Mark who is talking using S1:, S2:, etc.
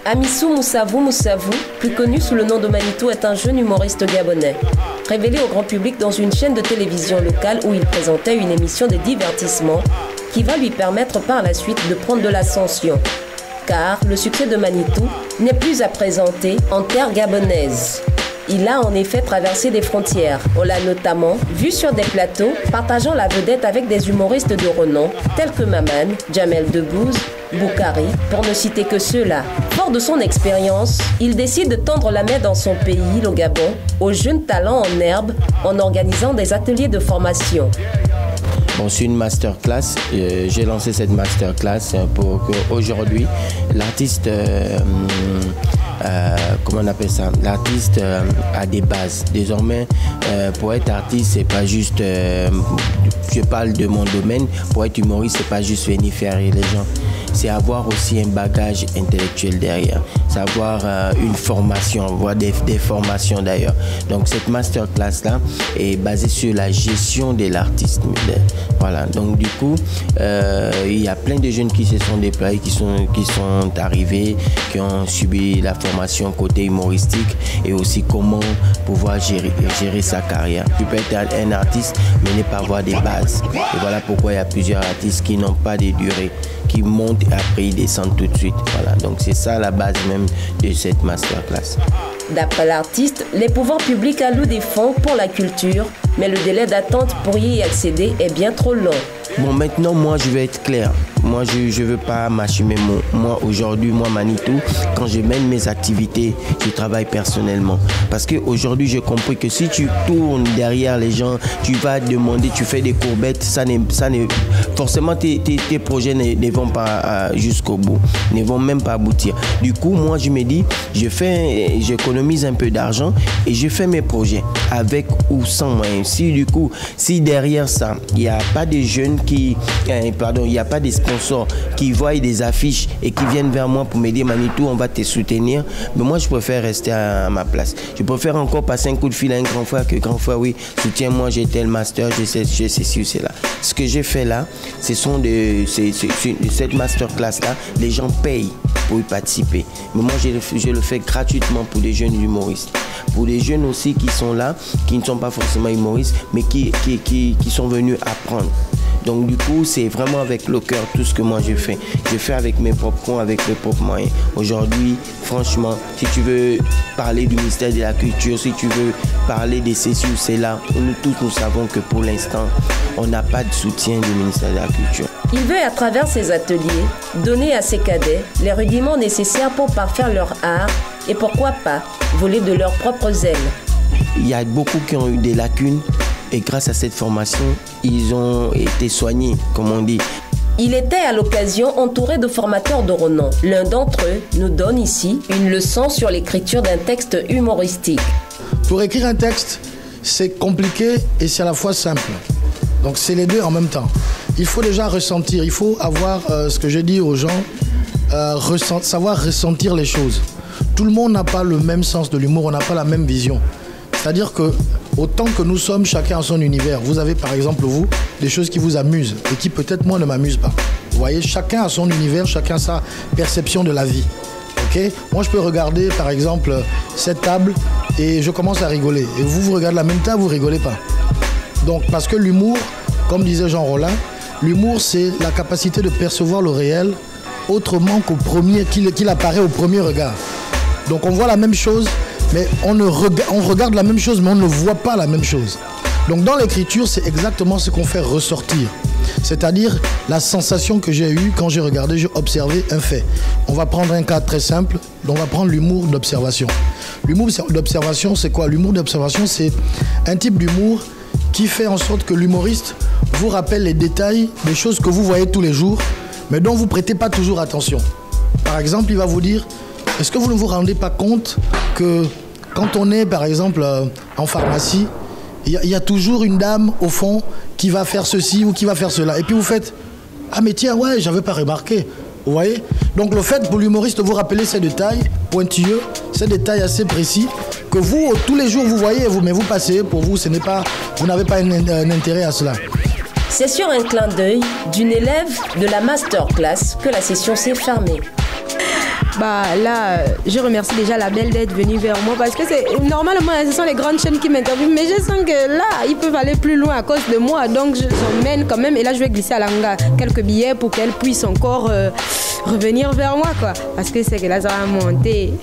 S1: Amissou Moussavou, plus connu sous le nom de Manitou, est un jeune humoriste gabonais. Révélé au grand public dans une chaîne de télévision locale où il présentait une émission de divertissement qui va lui permettre par la suite de prendre de l'ascension. Car le succès de Manitou n'est plus à présenter en terre gabonaise. Il a en effet traversé des frontières. On l'a notamment vu sur des plateaux, partageant la vedette avec des humoristes de renom, tels que Maman, Jamel Debbouze, Boukari, pour ne citer que ceux-là. Fort de son expérience, il décide de tendre la main dans son pays, le Gabon, aux jeunes talents en herbe, en organisant des ateliers de formation.
S2: Bon, c'est une masterclass. J'ai lancé cette masterclass pour qu'aujourd'hui, l'artiste, comment on appelle ça? L'artiste a des bases. Désormais, pour être artiste, c'est pas juste, je parle de mon domaine, pour être humoriste, c'est pas juste venir faire rire les gens. C'est avoir aussi un bagage intellectuel derrière. C'est avoir une formation, voire des formations d'ailleurs. Donc cette masterclass-là est basée sur la gestion de l'artiste. Voilà, donc du coup, il y a plein de jeunes qui se sont déployés, qui sont arrivés, qui ont subi la formation côté humoristique et aussi comment pouvoir gérer sa carrière. Tu peux être un artiste, mais ne pas avoir des bases. Et voilà pourquoi il y a plusieurs artistes qui n'ont pas de durée, qui montent et après ils descendent tout de suite. Voilà, donc c'est ça la base même de cette masterclass.
S1: D'après l'artiste, les pouvoirs publics allouent des fonds pour la culture, mais le délai d'attente pour y accéder est bien trop long.
S2: Bon, maintenant, moi, je vais être clair. Moi, je ne veux pas m'assumer. Moi, aujourd'hui, moi, Manitou, quand je mène mes activités, je travaille personnellement. Parce qu'aujourd'hui, j'ai compris que si tu tournes derrière les gens, tu vas demander, tu fais des courbettes, forcément, tes projets ne vont pas jusqu'au bout, ne vont même pas aboutir. Du coup, moi, je me dis, j'économise un peu d'argent et je fais mes projets avec ou sans moyens. Si derrière ça, il n'y a pas de jeunes il n'y a pas de sponsors qui voient des affiches et qui viennent vers moi pour me dire Manitou, on va te soutenir. Mais moi, je préfère rester à ma place. Je préfère encore passer un coup de fil à un grand frère que grand frère, oui, soutiens-moi, j'ai tel master, j'ai ceci ou cela. Ce que j'ai fait là, cette masterclass-là, les gens payent pour y participer. Mais moi, je le fais gratuitement pour des jeunes humoristes. Pour des jeunes aussi qui sont là, qui ne sont pas forcément humoristes, mais qui sont venus apprendre. Donc du coup, c'est vraiment avec le cœur tout ce que moi je fais. Je fais avec mes propres coins, avec mes propres moyens. Aujourd'hui, franchement, si tu veux parler du ministère de la Culture, si tu veux parler de ceci ou cela, nous tous nous savons que pour l'instant, on n'a pas de soutien du ministère de la Culture.
S1: Il veut, à travers ses ateliers, donner à ses cadets les rudiments nécessaires pour parfaire leur art et pourquoi pas voler de leurs propres ailes.
S2: Il y a beaucoup qui ont eu des lacunes. Et grâce à cette formation, ils ont été soignés, comme on dit.
S1: Il était à l'occasion entouré de formateurs de renom. L'un d'entre eux nous donne ici une leçon sur l'écriture d'un texte humoristique.
S3: Pour écrire un texte, c'est compliqué et c'est à la fois simple. Donc c'est les deux en même temps. Il faut déjà ressentir, il faut avoir ce que je dis aux gens, savoir ressentir les choses. Tout le monde n'a pas le même sens de l'humour, on n'a pas la même vision. C'est-à-dire que autant que nous sommes chacun à son univers, vous avez par exemple vous des choses qui vous amusent et qui peut-être moi ne m'amusent pas. Vous voyez, chacun a son univers, chacun a sa perception de la vie. Okay? Moi je peux regarder par exemple cette table et je commence à rigoler. Et vous regardez la même table, vous rigolez pas. Donc parce que l'humour, comme disait Jean Rollin, l'humour c'est la capacité de percevoir le réel autrement qu'il apparaît au premier regard. Donc on voit la même chose, mais on regarde la même chose, mais on ne voit pas la même chose. Donc dans l'écriture, c'est exactement ce qu'on fait ressortir. C'est-à-dire la sensation que j'ai eue quand j'ai regardé, j'ai observé un fait. On va prendre un cas très simple, on va prendre l'humour d'observation. L'humour d'observation, c'est quoi? L'humour d'observation, c'est un type d'humour qui fait en sorte que l'humoriste vous rappelle les détails des choses que vous voyez tous les jours, mais dont vous ne prêtez pas toujours attention. Par exemple, il va vous dire, est-ce que vous ne vous rendez pas compte que quand on est, par exemple, en pharmacie, il y a toujours une dame, au fond, qui va faire ceci ou qui va faire cela. Et puis vous faites, ah mais tiens, ouais, j'avais pas remarqué. Vous voyez? Donc le fait pour l'humoriste de vous rappeler ces détails pointilleux, ces détails assez précis, que vous, tous les jours, vous voyez, mais vous passez, pour vous, vous n'avez pas un intérêt à cela.
S1: C'est sur un clin d'œil d'une élève de la masterclass que la session s'est fermée.
S4: Bah là, je remercie déjà la belle d'être venue vers moi parce que c'est normalement ce sont les grandes chaînes qui m'interviewent, mais je sens que là ils peuvent aller plus loin à cause de moi, donc je s'emmène quand même et là je vais glisser à Langa quelques billets pour qu'elle puisse encore revenir vers moi quoi, parce que c'est que là ça va monter.